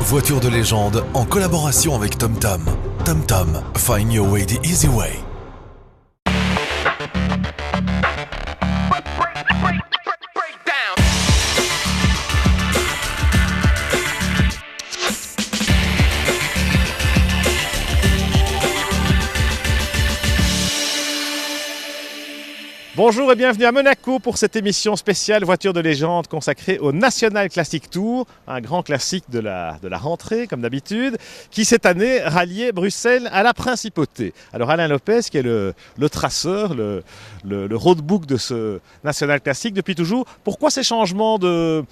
Voiture de légende en collaboration avec TomTom. TomTom, find your way the easy way. Bonjour et bienvenue à Monaco pour cette émission spéciale Voiture de légende consacrée au National Classic Tour, un grand classique de la rentrée comme d'habitude, qui cette année ralliait Bruxelles à la Principauté. Alors Alain Lopez, qui est le traceur, le roadbook de ce National Classic depuis toujours, pourquoi ces changements de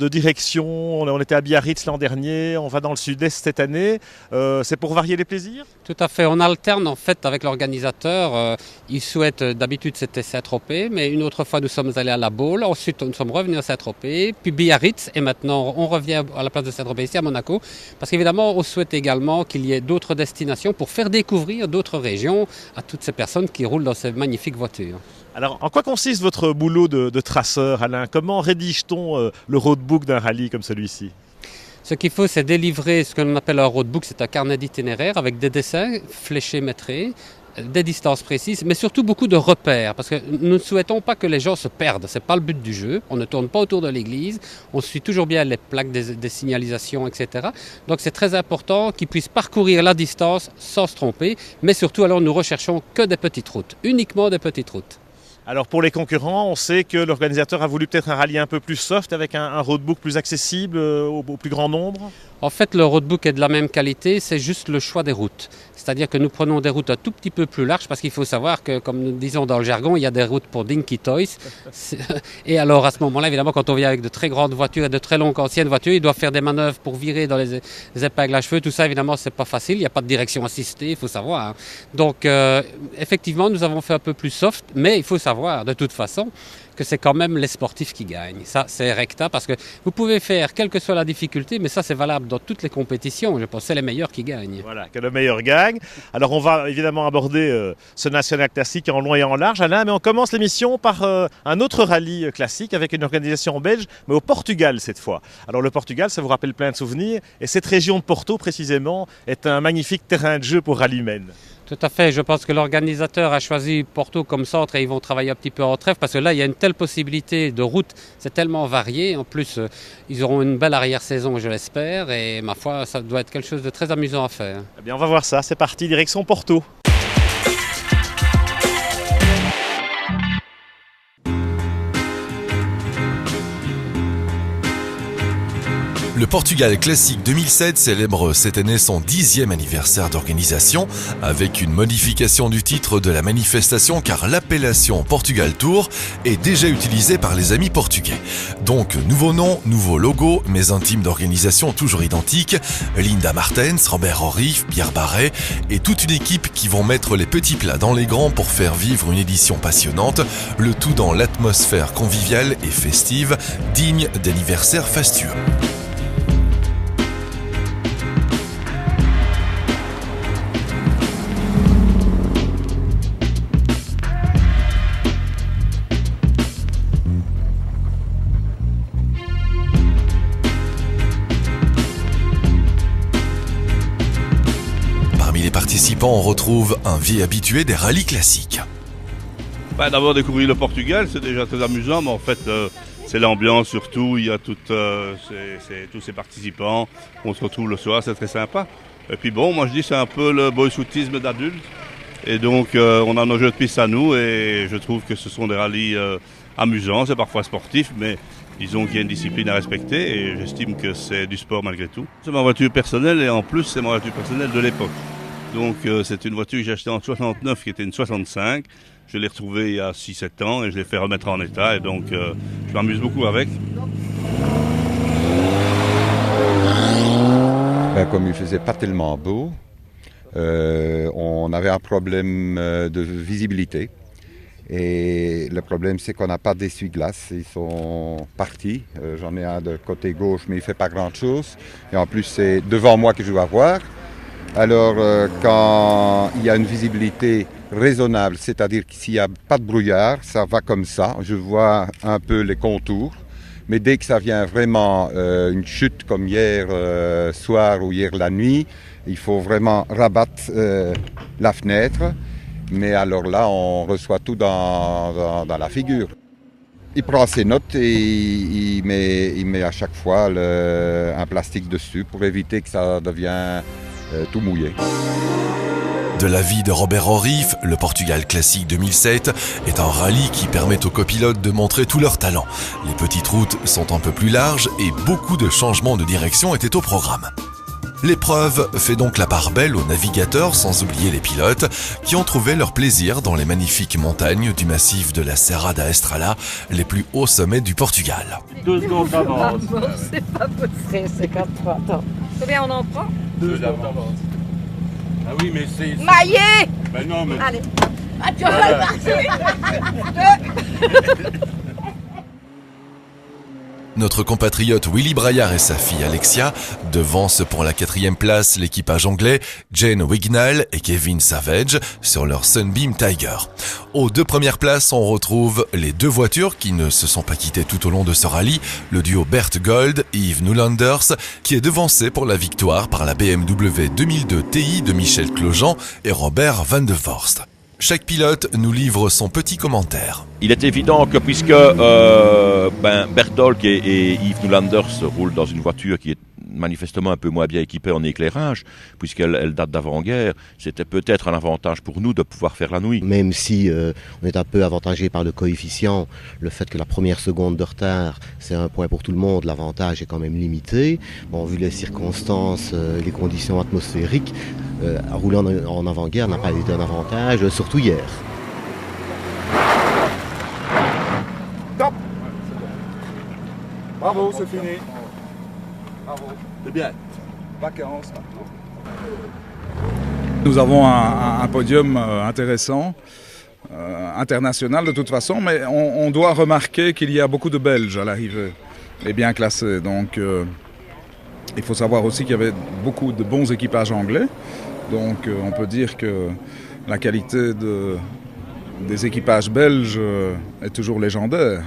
direction? On était à Biarritz l'an dernier, on va dans le sud-est cette année, c'est pour varier les plaisirs? Tout à fait, on alterne en fait avec l'organisateur, il souhaite d'habitude c'était Saint-Tropez, mais une autre fois nous sommes allés à La Baule, ensuite nous sommes revenus à Saint-Tropez, puis Biarritz, et maintenant on revient à la place de Saint-Tropez ici à Monaco, parce qu'évidemment on souhaite également qu'il y ait d'autres destinations pour faire découvrir d'autres régions à toutes ces personnes qui roulent dans ces magnifiques voitures. Alors, en quoi consiste votre boulot de traceur, Alain? Comment rédige-t-on le roadbook d'un rallye comme celui-ci? Ce qu'il faut, c'est délivrer ce que l'on appelle un roadbook, c'est un carnet d'itinéraire avec des dessins fléchés, métrés, des distances précises, mais surtout beaucoup de repères, parce que nous ne souhaitons pas que les gens se perdent, ce n'est pas le but du jeu, on ne tourne pas autour de l'église, on suit toujours bien les plaques des signalisations, etc. Donc c'est très important qu'ils puissent parcourir la distance sans se tromper, mais surtout alors nous recherchons que des petites routes, uniquement des petites routes. Alors pour les concurrents, on sait que l'organisateur a voulu peut-être un rallye un peu plus soft avec un roadbook plus accessible au plus grand nombre. En fait, le roadbook est de la même qualité, c'est juste le choix des routes. C'est-à-dire que nous prenons des routes un tout petit peu plus larges parce qu'il faut savoir que, comme nous disons dans le jargon, il y a des routes pour Dinky Toys. Et alors à ce moment-là, évidemment, quand on vient avec de très grandes voitures et de très longues anciennes voitures, ils doivent faire des manœuvres pour virer dans les épingles à cheveux. Tout ça, évidemment, c'est pas facile. Il n'y a pas de direction assistée, il faut savoir. Donc, effectivement, nous avons fait un peu plus soft, mais il faut savoir, de toute façon, que c'est quand même les sportifs qui gagnent. Ça, c'est recta, parce que vous pouvez faire, quelle que soit la difficulté, mais ça, c'est valable dans toutes les compétitions. Je pense que c'est les meilleurs qui gagnent. Voilà, que le meilleur gagne. Alors, on va évidemment aborder ce National Classic en long et en large, Alain, mais on commence l'émission par un autre rallye classique avec une organisation belge, mais au Portugal cette fois. Alors, le Portugal, ça vous rappelle plein de souvenirs, et cette région de Porto, précisément, est un magnifique terrain de jeu pour rallymen. Tout à fait, je pense que l'organisateur a choisi Porto comme centre et ils vont travailler un petit peu en trêve parce que là il y a une telle possibilité de route, c'est tellement varié, en plus ils auront une belle arrière-saison je l'espère et ma foi ça doit être quelque chose de très amusant à faire. Eh bien on va voir ça, c'est parti, direction Porto. Le Portugal Classic 2007 célèbre cette année son 10e anniversaire d'organisation avec une modification du titre de la manifestation car l'appellation Portugal Tour est déjà utilisée par les amis portugais. Donc nouveau nom, nouveau logo, mais un team d'organisation toujours identique, Linda Martens, Robert Orif, Pierre Barret et toute une équipe qui vont mettre les petits plats dans les grands pour faire vivre une édition passionnante, le tout dans l'atmosphère conviviale et festive, digne d'anniversaires fastueux. On retrouve un vieil habitué des rallyes classiques. D'abord découvrir le Portugal, c'est déjà très amusant, mais en fait c'est l'ambiance surtout, il y a tous ces participants, on se retrouve le soir, c'est très sympa. Et puis bon, moi je dis c'est un peu le boy-scoutisme d'adulte, et donc on a nos jeux de piste à nous, et je trouve que ce sont des rallyes amusants, c'est parfois sportif, mais disons qu'il y a une discipline à respecter, et j'estime que c'est du sport malgré tout. C'est ma voiture personnelle, et en plus c'est ma voiture personnelle de l'époque. Donc c'est une voiture que j'ai achetée en 69 qui était une 65. Je l'ai retrouvée il y a 6-7 ans et je l'ai fait remettre en état et donc je m'amuse beaucoup avec. Comme il ne faisait pas tellement beau, on avait un problème de visibilité. Et le problème c'est qu'on n'a pas d'essuie-glace, ils sont partis. J'en ai un de côté gauche mais il ne fait pas grand chose. Et en plus c'est devant moi que je dois voir. Alors, quand il y a une visibilité raisonnable, c'est-à-dire que s'il n'y a pas de brouillard, ça va comme ça. Je vois un peu les contours. Mais dès que ça vient vraiment une chute comme hier soir ou hier la nuit, il faut vraiment rabattre la fenêtre. Mais alors là, on reçoit tout dans la figure. Il prend ses notes et il met à chaque fois un plastique dessus pour éviter que ça devienne tout mouillé. De l'avis de Robert Orif, le Portugal Classic 2007 est un rallye qui permet aux copilotes de montrer tout leur talent. Les petites routes sont un peu plus larges et beaucoup de changements de direction étaient au programme. L'épreuve fait donc la part belle aux navigateurs, sans oublier les pilotes, qui ont trouvé leur plaisir dans les magnifiques montagnes du massif de la Serra da Estrela, les plus hauts sommets du Portugal. 2 secondes d'avance. C'est pas possible, c'est 4-3. Attends. Combien on en prend? 2 secondes d'avance. Ah oui, mais c'est... Maillé! Ben non, mais... Allez. Ah, tu vas le marcher. Notre compatriote Willy Braillard et sa fille Alexia devancent pour la 4e place l'équipage anglais Jane Wignall et Kevin Savage sur leur Sunbeam Tiger. Aux 2 premières places, on retrouve les 2 voitures qui ne se sont pas quittées tout au long de ce rallye, le duo Bert Gold et Yves Nulanders, qui est devancé pour la victoire par la BMW 2002 Ti de Michel Clojan et Robert Van de Vorst. Chaque pilote nous livre son petit commentaire. Il est évident que puisque Berthold et Yves Nulanders roulent dans une voiture qui est manifestement un peu moins bien équipée en éclairage, puisqu'elle date d'avant-guerre, c'était peut-être un avantage pour nous de pouvoir faire la nuit. Même si on est un peu avantagé par le coefficient, le fait que la première seconde de retard, c'est un point pour tout le monde, l'avantage est quand même limité. Bon, vu les circonstances, les conditions atmosphériques, rouler en avant-guerre n'a pas été un avantage, surtout hier. Top! Bravo, c'est fini. Bravo. C'est bien. Vacances. Nous avons un podium intéressant, international de toute façon, mais on doit remarquer qu'il y a beaucoup de Belges à l'arrivée, et bien classés. Donc il faut savoir aussi qu'il y avait beaucoup de bons équipages anglais. Donc on peut dire que la qualité des équipages belges est toujours légendaire.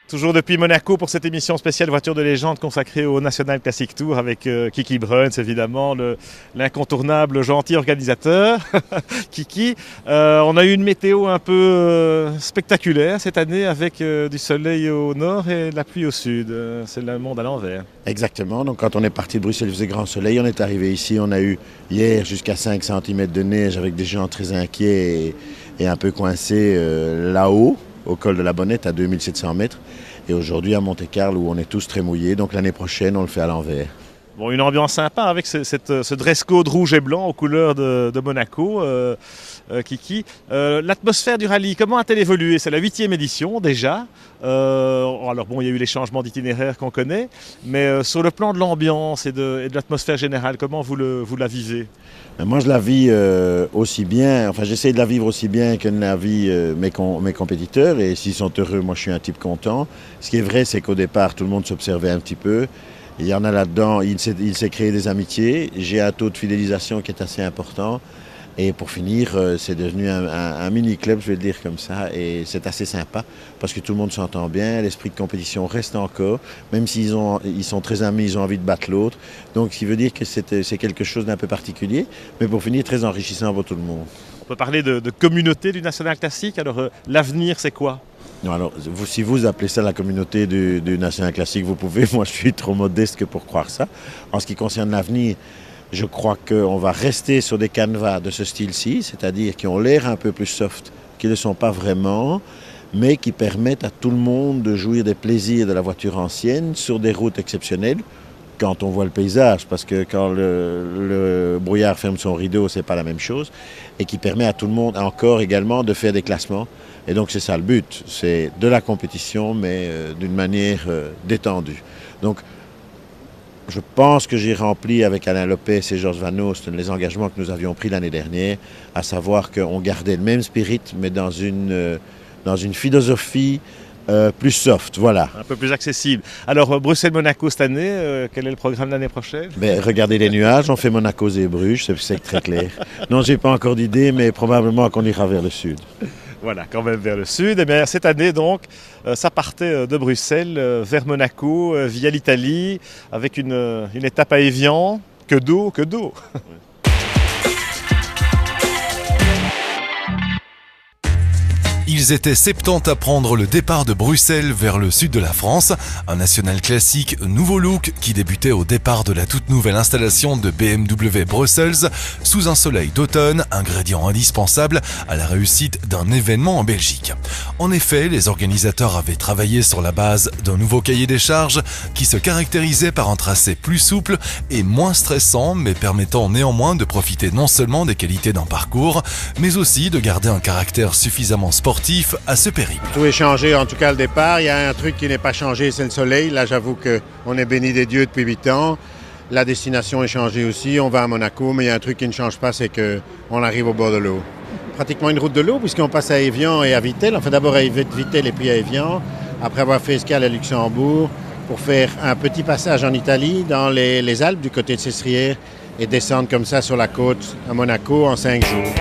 Toujours depuis Monaco pour cette émission spéciale Voiture de légende consacrée au National Classic Tour avec Kiki Bruns, évidemment, l'incontournable gentil organisateur. Kiki, on a eu une météo un peu spectaculaire cette année avec du soleil au nord et de la pluie au sud. C'est le monde à l'envers. Exactement, donc quand on est parti de Bruxelles, il faisait grand soleil, on est arrivé ici, on a eu hier jusqu'à 5 cm de neige avec des gens très inquiets et un peu coincés là-haut, au col de la Bonnette à 2700 mètres. Et aujourd'hui à Monte-Carlo où on est tous très mouillés, donc l'année prochaine on le fait à l'envers. Bon, une ambiance sympa avec ce dress code rouge et blanc aux couleurs de Monaco, Kiki. L'atmosphère du rallye, comment a-t-elle évolué? C'est la 8e édition déjà. Alors bon, il y a eu les changements d'itinéraire qu'on connaît, mais sur le plan de l'ambiance et de l'atmosphère générale, comment vous la vivez? Moi je la vis aussi bien, enfin j'essaie de la vivre aussi bien que la vivent mes compétiteurs, et s'ils sont heureux, moi je suis un type content. Ce qui est vrai, c'est qu'au départ tout le monde s'observait un petit peu. Il y en a là-dedans, il s'est créé des amitiés, j'ai un taux de fidélisation qui est assez important. Et pour finir, c'est devenu un mini-club, je vais le dire comme ça, et c'est assez sympa parce que tout le monde s'entend bien, l'esprit de compétition reste encore, même s'ils sont très amis, ils ont envie de battre l'autre. Donc, ce qui veut dire que c'est quelque chose d'un peu particulier, mais pour finir, très enrichissant pour tout le monde. On peut parler de communauté du National Classic, alors l'avenir c'est quoi? Non, alors, si vous appelez ça la communauté du National Classic, vous pouvez, moi je suis trop modeste que pour croire ça. En ce qui concerne l'avenir, je crois qu'on va rester sur des canevas de ce style-ci, c'est-à-dire qui ont l'air un peu plus soft, qui ne le sont pas vraiment, mais qui permettent à tout le monde de jouir des plaisirs de la voiture ancienne sur des routes exceptionnelles, quand on voit le paysage, parce que quand le brouillard ferme son rideau, c'est pas la même chose, et qui permet à tout le monde encore également de faire des classements. Et donc c'est ça le but, c'est de la compétition, mais d'une manière détendue. Donc, je pense que j'ai rempli avec Alain Lopez et Georges Van Oosten les engagements que nous avions pris l'année dernière, à savoir qu'on gardait le même spirit, mais dans une philosophie plus soft, voilà. Un peu plus accessible. Alors, Bruxelles-Monaco cette année, quel est le programme de l'année prochaine? Regardez les nuages, on fait Monaco et Bruges, c'est très clair. Non, j'ai pas encore d'idée, mais probablement qu'on ira vers le sud. Voilà, quand même vers le sud. Et bien, cette année, donc, ça partait de Bruxelles vers Monaco, via l'Italie, avec une étape à Évian. Que d'eau, que d'eau. Ils étaient 70 à prendre le départ de Bruxelles vers le sud de la France, un national classique nouveau look qui débutait au départ de la toute nouvelle installation de BMW Brussels sous un soleil d'automne, ingrédient indispensable à la réussite d'un événement en Belgique. En effet, les organisateurs avaient travaillé sur la base d'un nouveau cahier des charges qui se caractérisait par un tracé plus souple et moins stressant, mais permettant néanmoins de profiter non seulement des qualités d'un parcours, mais aussi de garder un caractère suffisamment sportif à ce périple. Tout est changé, en tout cas le départ. Il y a un truc qui n'est pas changé, c'est le soleil. Là, j'avoue qu'on est béni des dieux depuis 8 ans. La destination est changée aussi. On va à Monaco, mais il y a un truc qui ne change pas, c'est qu'on arrive au bord de l'eau. Pratiquement une route de l'eau, puisqu'on passe à Évian et à Vittel. Enfin, d'abord à Vittel et puis à Évian, après avoir fait escale à Luxembourg, pour faire un petit passage en Italie, dans les Alpes, du côté de Sestrières, et descendre comme ça sur la côte à Monaco en 5 jours.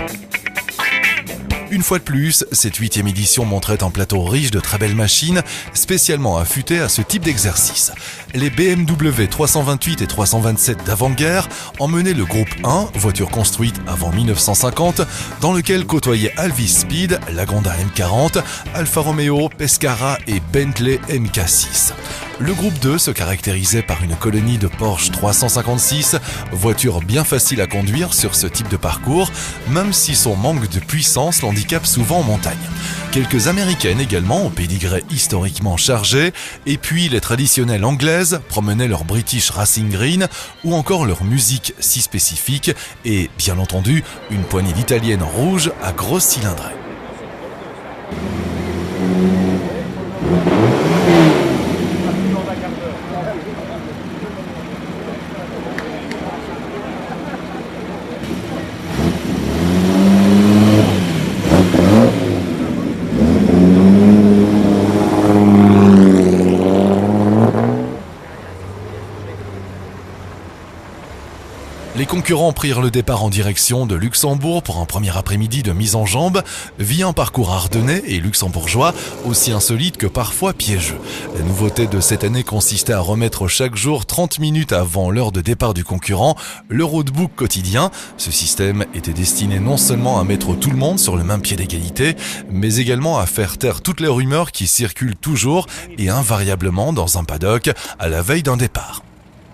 Une fois de plus, cette 8e édition montrait un plateau riche de très belles machines, spécialement affûtées à ce type d'exercice. Les BMW 328 et 327 d'avant-guerre emmenaient le groupe 1, voiture construite avant 1950, dans lequel côtoyaient Alvis Speed, Lagonda M40, Alfa Romeo, Pescara et Bentley MK6. Le groupe 2 se caractérisait par une colonie de Porsche 356, voiture bien facile à conduire sur ce type de parcours, même si son manque de puissance l'handicape souvent en montagne. Quelques américaines également au pédigré historiquement chargé, et puis les traditionnelles anglaises promenaient leur British Racing Green ou encore leur musique si spécifique et, bien entendu, une poignée d'italiennes rouges à grosse cylindrée. Les concurrents prirent le départ en direction de Luxembourg pour un premier après-midi de mise en jambe, via un parcours ardennais et luxembourgeois aussi insolite que parfois piégeux. La nouveauté de cette année consistait à remettre chaque jour 30 minutes avant l'heure de départ du concurrent le roadbook quotidien. Ce système était destiné non seulement à mettre tout le monde sur le même pied d'égalité, mais également à faire taire toutes les rumeurs qui circulent toujours et invariablement dans un paddock à la veille d'un départ.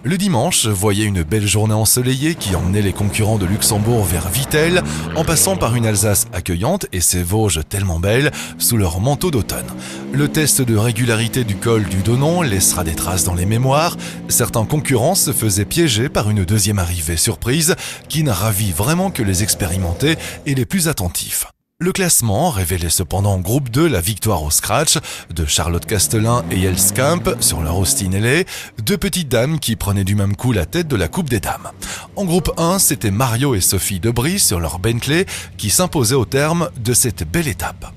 Le dimanche voyait une belle journée ensoleillée qui emmenait les concurrents de Luxembourg vers Vittel, en passant par une Alsace accueillante et ses Vosges tellement belles sous leur manteau d'automne. Le test de régularité du col du Donon laissera des traces dans les mémoires. Certains concurrents se faisaient piéger par une deuxième arrivée surprise qui n'a ravi vraiment que les expérimentés et les plus attentifs. Le classement révélait cependant en groupe 2 la victoire au scratch de Charlotte Castelin et Els Camp sur leur Austin LA, deux petites dames qui prenaient du même coup la tête de la Coupe des Dames. En groupe 1, c'était Mario et Sophie Debris sur leur Bentley qui s'imposaient au terme de cette belle étape.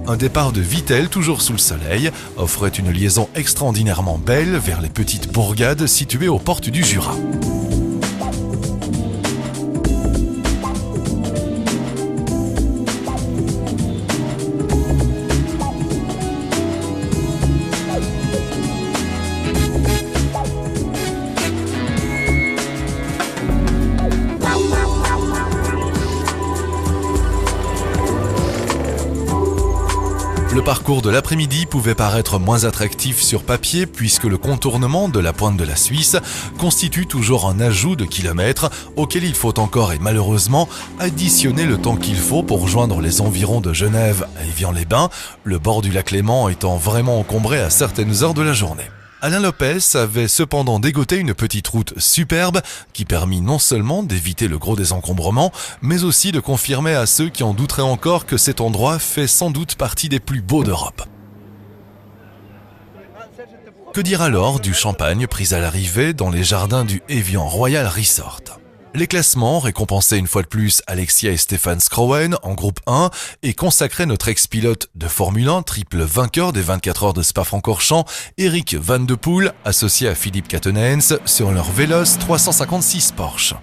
Un départ de Vittel, toujours sous le soleil, offrait une liaison extraordinairement belle vers les petites bourgades situées aux portes du Jura. Le parcours de l'après-midi pouvait paraître moins attractif sur papier puisque le contournement de la pointe de la Suisse constitue toujours un ajout de kilomètres auquel il faut encore et malheureusement additionner le temps qu'il faut pour rejoindre les environs de Genève à Évian-les-Bains, le bord du lac Léman étant vraiment encombré à certaines heures de la journée. Alain Lopez avait cependant dégoté une petite route superbe qui permit non seulement d'éviter le gros des encombrements, mais aussi de confirmer à ceux qui en douteraient encore que cet endroit fait sans doute partie des plus beaux d'Europe. Que dire alors du champagne pris à l'arrivée dans les jardins du Evian Royal Resort ? Les classements récompensaient une fois de plus Alexia et Stefan Schroen en groupe 1 et consacraient notre ex-pilote de Formule 1, triple vainqueur des 24 heures de Spa-Francorchamps, Eric Van de Poel, associé à Philippe Catenens sur leur Veloce 356 Porsche.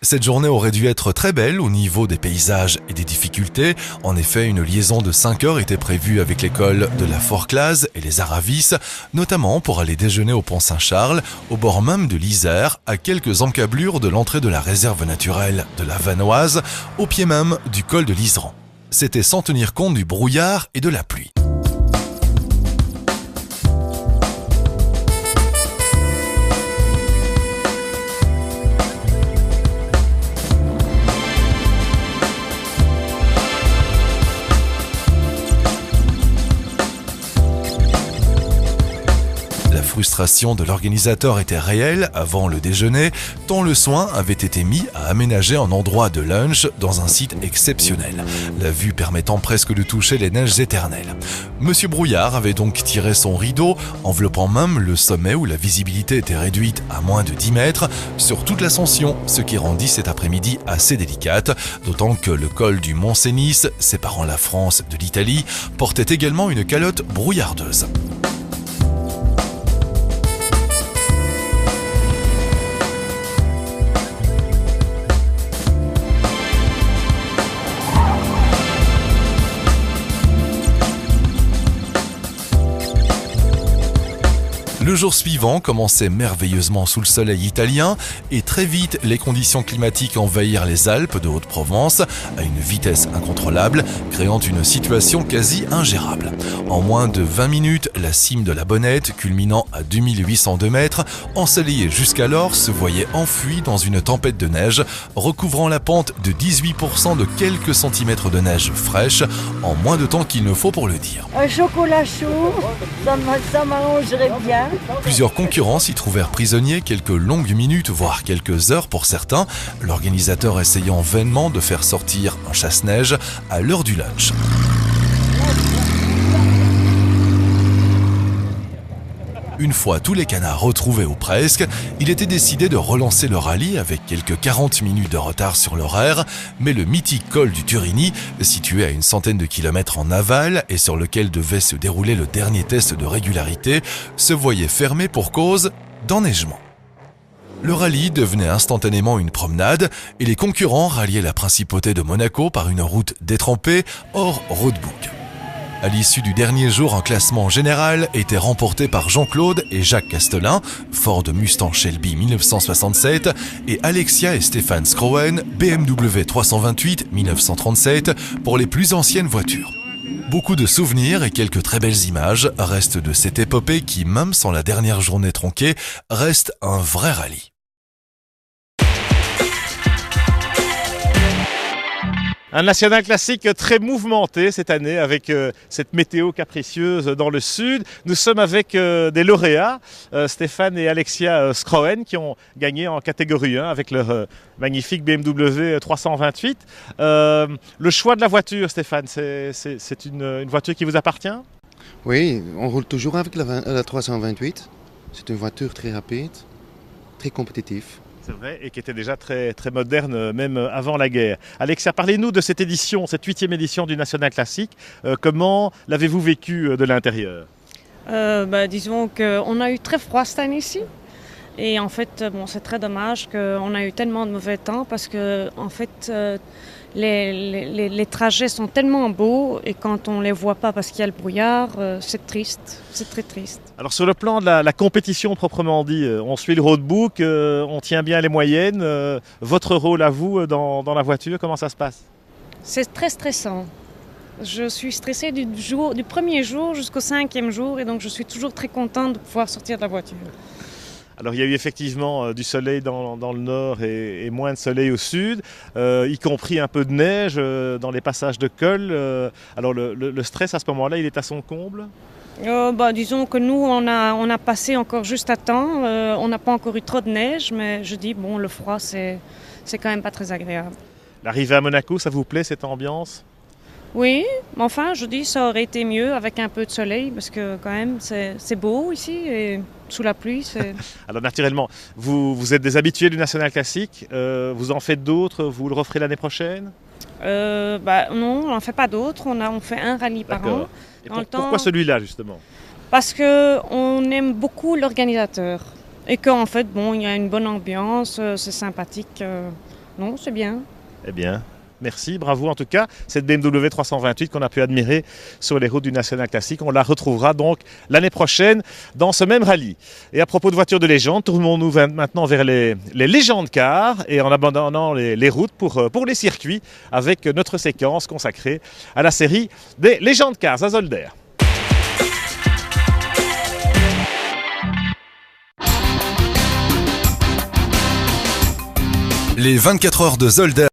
Cette journée aurait dû être très belle au niveau des paysages et des difficultés. En effet, une liaison de 5 heures était prévue avec l'école de la Forclaz et les Aravis, notamment pour aller déjeuner au Pont Saint-Charles, au bord même de l'Isère, à quelques encablures de l'entrée de la réserve naturelle de la Vanoise, au pied même du col de l'Iseran. C'était sans tenir compte du brouillard et de la pluie. La frustration de l'organisateur était réelle avant le déjeuner, tant le soin avait été mis à aménager un endroit de lunch dans un site exceptionnel, la vue permettant presque de toucher les neiges éternelles. Monsieur Brouillard avait donc tiré son rideau, enveloppant même le sommet où la visibilité était réduite à moins de 10 mètres sur toute l'ascension, ce qui rendit cet après-midi assez délicate, d'autant que le col du Mont-Cenis, séparant la France de l'Italie, portait également une calotte brouillardeuse. Le jour suivant commençait merveilleusement sous le soleil italien et très vite les conditions climatiques envahirent les Alpes de Haute-Provence à une vitesse incontrôlable, créant une situation quasi ingérable. En moins de 20 minutes, la cime de la Bonnette, culminant à 2802 mètres, ensoleillée jusqu'alors, se voyait enfuie dans une tempête de neige, recouvrant la pente de 18% de quelques centimètres de neige fraîche, en moins de temps qu'il ne faut pour le dire. Un chocolat chaud, ça m'arrangerait bien. Plusieurs concurrents s'y trouvèrent prisonniers quelques longues minutes, voire quelques heures pour certains, l'organisateur essayant vainement de faire sortir un chasse-neige à l'heure du lunch. Une fois tous les canards retrouvés ou presque, il était décidé de relancer le rallye avec quelques 40 minutes de retard sur l'horaire, mais le mythique col du Turini, situé à une centaine de kilomètres en aval et sur lequel devait se dérouler le dernier test de régularité, se voyait fermé pour cause d'enneigement. Le rallye devenait instantanément une promenade et les concurrents ralliaient la principauté de Monaco par une route détrempée hors roadbook. À l'issue du dernier jour, un classement général était remporté par Jean-Claude et Jacques Castelin, Ford Mustang Shelby 1967, et Alexia et Stefan Schroen, BMW 328 1937, pour les plus anciennes voitures. Beaucoup de souvenirs et quelques très belles images restent de cette épopée qui, même sans la dernière journée tronquée, reste un vrai rallye. Un national classique très mouvementé cette année avec cette météo capricieuse dans le sud. Nous sommes avec des lauréats, Stéphane et Alexia Schroen, qui ont gagné en catégorie 1 avec leur magnifique BMW 328. Le choix de la voiture, Stéphane, c'est une voiture qui vous appartient ? Oui, on roule toujours avec la 328. C'est une voiture très rapide, très compétitive. C'est vrai, et qui était déjà très, très moderne, même avant la guerre. Alexia, parlez-nous de cette édition, cette 8e édition du National Classic. Comment l'avez-vous vécu de l'intérieur ? Disons qu'on a eu très froid cette année ici. Et en fait, c'est très dommage qu'on a eu tellement de mauvais temps parce que, en fait, les trajets sont tellement beaux et quand on ne les voit pas parce qu'il y a le brouillard, c'est triste, c'est très triste. Alors sur le plan de la compétition proprement dit, on suit le roadbook, on tient bien les moyennes. Votre rôle à vous dans la voiture, comment ça se passe ? C'est très stressant. Je suis stressée du premier jour jusqu'au 5e jour et donc je suis toujours très contente de pouvoir sortir de la voiture. Alors il y a eu effectivement du soleil dans le nord et moins de soleil au sud, y compris un peu de neige dans les passages de col. Alors le stress à ce moment-là, il est à son comble ? Disons que nous, on a passé encore juste à temps. On n'a pas encore eu trop de neige, mais je dis, bon, le froid, c'est quand même pas très agréable. L'arrivée à Monaco, ça vous plaît, cette ambiance? Oui, mais enfin, je dis, ça aurait été mieux avec un peu de soleil, parce que quand même, c'est beau ici, et sous la pluie, c'est... Alors naturellement, vous êtes des habitués du National Classic, vous en faites d'autres, vous le referez l'année prochaine? Non, on n'en fait pas d'autres, on fait un rallye par an. Et pourquoi celui-là, justement? Parce qu'on aime beaucoup l'organisateur, et qu'en fait, bon, il y a une bonne ambiance, c'est sympathique, non, c'est bien. Eh bien... Merci, bravo en tout cas. Cette BMW 328 qu'on a pu admirer sur les routes du National Classic, on la retrouvera donc l'année prochaine dans ce même rallye. Et à propos de voitures de légende, tournons-nous maintenant vers les légendes cars et en abandonnant les routes pour les circuits avec notre séquence consacrée à la série des légendes cars à Zolder. Les 24 heures de Zolder.